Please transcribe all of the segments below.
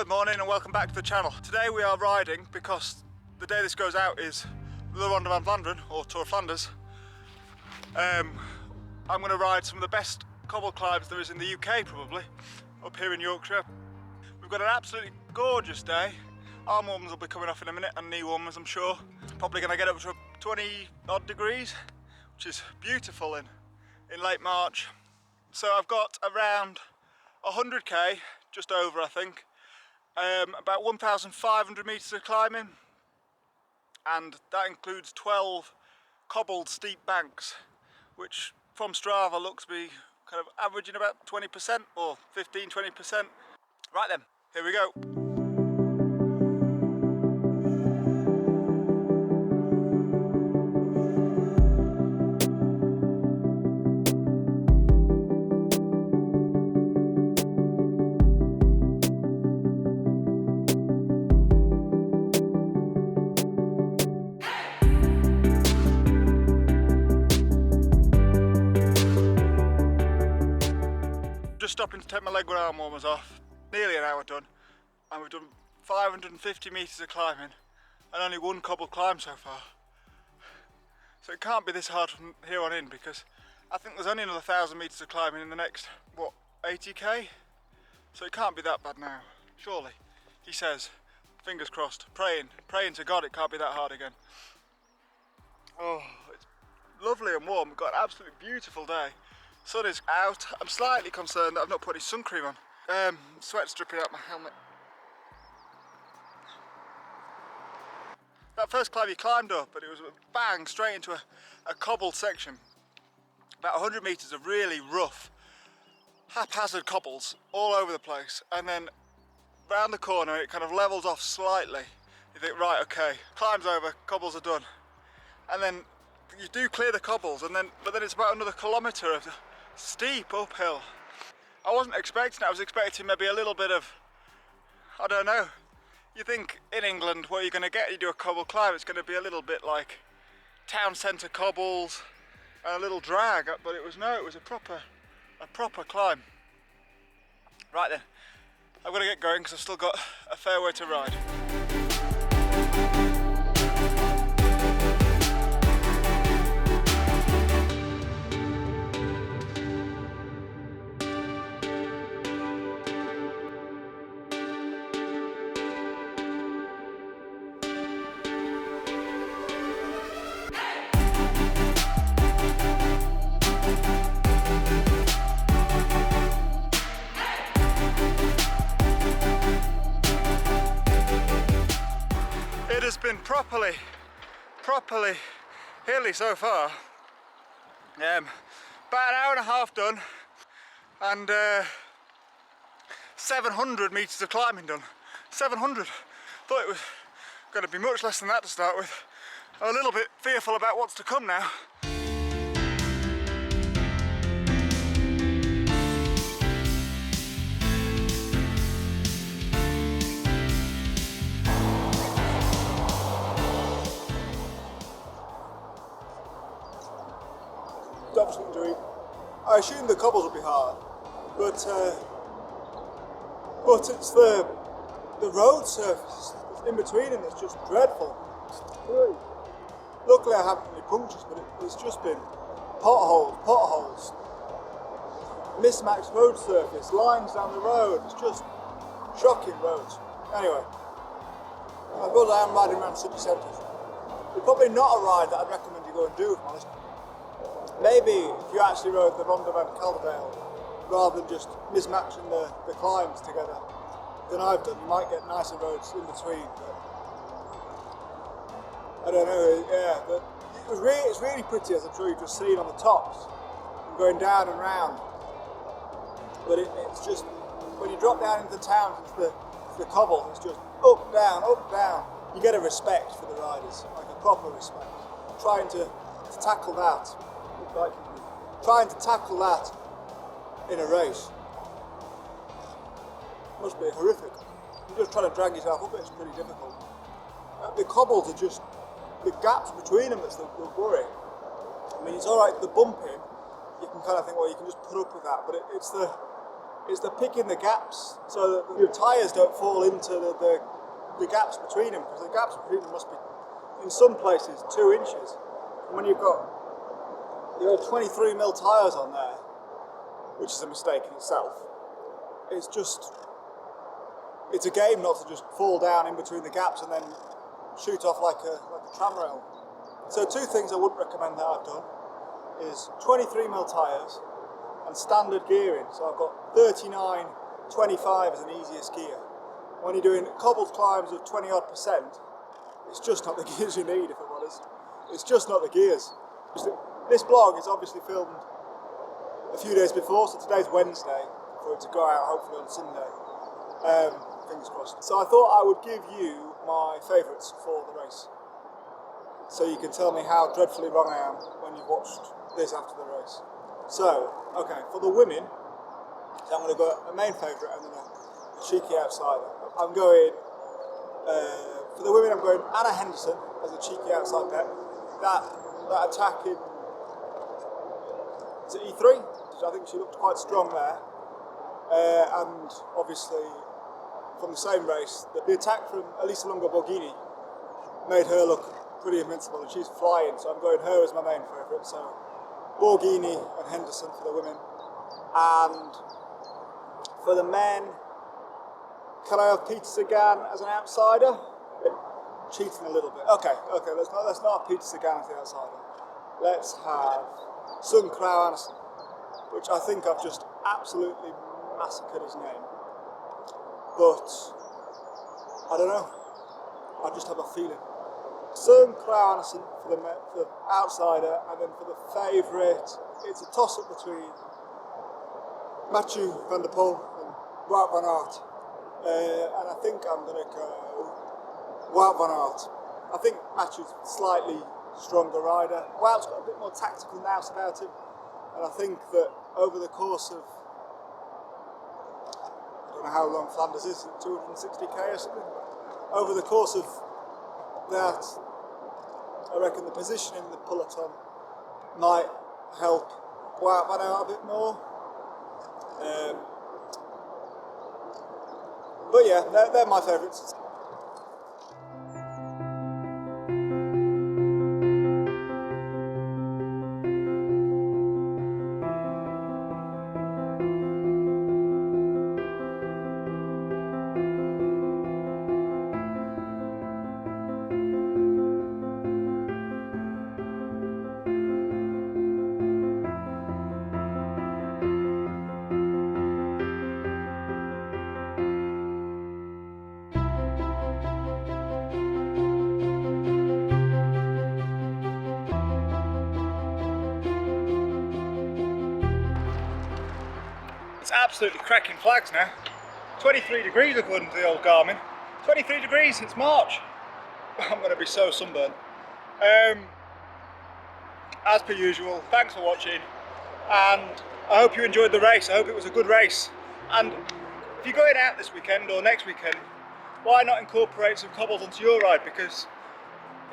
Good morning and welcome back to the channel. Today we are riding because the day this goes out is the Ronde van Vlaanderen or Tour of Flanders. I'm going to ride some of the best cobble climbs there is in the UK probably, up here in Yorkshire. We've got an absolutely gorgeous day. Arm warmers will be coming off in a minute and knee warmers I'm sure. Probably going to get up to 20 odd degrees, which is beautiful in late March. So I've got around 100k, just over I think. About 1,500 metres of climbing, and that includes 12 cobbled steep banks, which from Strava looks to be kind of averaging about 20% or 15-20%. Right then, here we go. Just stopping to take my leg arm warmers off, nearly an hour done, and we've done 550 metres of climbing and only one cobble climb so far. So it can't be this hard from here on in because I think there's only another 1,000 metres of climbing in the next, what, 80k? So it can't be that bad now, surely. He says, fingers crossed, praying to God it can't be that hard again. Oh, it's lovely and warm, we've got an absolutely beautiful day. Sun is out. I'm slightly concerned that I've not put any sun cream on. Sweat's dripping out my helmet. That first climb you climbed up, but it was a bang straight into a cobbled section. About 100 metres of really rough, haphazard cobbles all over the place, and then round the corner it kind of levels off slightly. You think, right, okay, climb's over, cobbles are done, and then you do clear the cobbles, but then it's about another kilometre of steep uphill. I wasn't expecting it. I was expecting maybe a little bit of, I don't know. You think in England what you're going to get, you do a cobble climb, it's going to be a little bit like town centre cobbles and a little drag, but it was a proper climb. Right then, I'm going to get going because I've still got a fair way to ride. It has been properly hilly so far. About an hour and a half done and 700 metres of climbing done. 700. Thought it was going to be much less than that to start with. I'm a little bit fearful about what's to come now. I assume the cobbles will be hard, but it's the road surface in between them that's just dreadful. Luckily I haven't any punctures, but it's just been potholes, mismatched road surface, lines down the road. It's just shocking roads. Anyway, I suppose I am riding around city centres. It's probably not a ride that I'd recommend you go and do, if I'm honest. Maybe if you actually rode the Ronde Van Calderdale rather than just mismatching the climbs together than I've done, you might get nicer roads in between. But I don't know, yeah, but it's really pretty, as I'm sure you've just seen on the tops and going down and round. But it's just, when you drop down into the towns, it's the cobble, it's just up, down, up, down. You get a respect for the riders, like a proper respect. Trying to tackle that. Trying to tackle that in a race must be horrific. You're just trying to drag yourself up, it's pretty difficult. The cobbles are just the gaps between them that's the worry. I mean, it's alright the bumping, you can kind of think, well, you can just put up with that, but it's the is they're picking the gaps so that your tyres don't fall into the gaps between them, because the gaps between them must be, in some places, 2 inches. And when you've got 23mm tyres on there, which is a mistake in itself, it's a game not to just fall down in between the gaps and then shoot off like a tram rail. So 2 things I wouldn't recommend that I've done is 23mm tyres and standard gearing. So I've got 39, 25 as an easiest gear. When you're doing cobbled climbs of 20-odd%, it's just not the gears you need, if I'm honest. It's just not the gears. This vlog is obviously filmed a few days before, so today's Wednesday, for it to go out hopefully on Sunday. Fingers crossed. So I thought I would give you my favourites for the race, so you can tell me how dreadfully wrong I am when you've watched this after the race. So, okay, for the women, I'm going to go a main favourite and then a cheeky outsider. I'm going, for the women, I'm going Anna Henderson as a cheeky outside bet. That attack in, is it E3? I think she looked quite strong there. And obviously, from the same race, the attack from Elisa Lungo Borghini made her look pretty invincible, and she's flying, so I'm going her as my main favourite. So Borghini and Henderson for the women. And for the men, can I have Peter Sagan as an outsider? Cheating a little bit. Okay, let's not have Peter Sagan as the outsider. Let's have Sun Kragh Andersen, which I think I've just absolutely massacred his name. But I don't know. I just have a feeling. Sun Kragh Andersen for the outsider, and then for the favourite, it's a toss-up between Mathieu van der Poel and Wout van Aert. And I think I'm going to go Wout van Aert. I think Mathieu's slightly stronger rider. Wout's got a bit more tactical nous about him, and I think that over the course of, I don't know how long Flanders is, 260k or something. Over the course of that, I reckon the positioning in the peloton might help Wout van Aert a bit more. But yeah, they're my favourites. Absolutely cracking flags now. 23 degrees according to the old Garmin. 23 degrees, it's March. I'm going to be so sunburned. As per usual, thanks for watching, and I hope you enjoyed the race. I hope it was a good race. And if you're going out this weekend or next weekend, why not incorporate some cobbles onto your ride? Because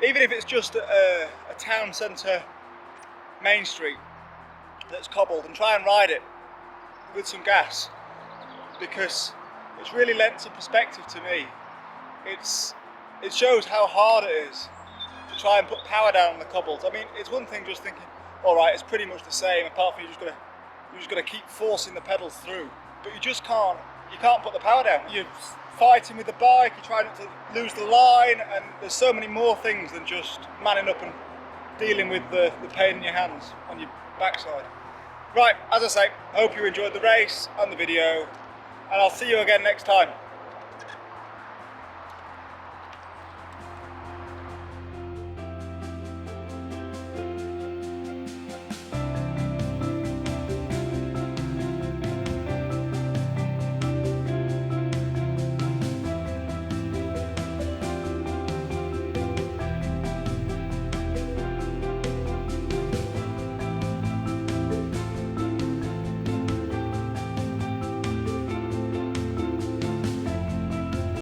even if it's just a town centre main street that's cobbled, and try and ride it with some gas, because it's really lent some perspective to me. It shows how hard it is to try and put power down on the cobbles. I mean, it's one thing just thinking, all right, it's pretty much the same, apart from you're just gonna keep forcing the pedals through, but you just can't. You can't put the power down. You're fighting with the bike. You're trying not to lose the line, and there's so many more things than just manning up and dealing with the pain in your hands on your backside. Right, as I say, I hope you enjoyed the race and the video, and I'll see you again next time.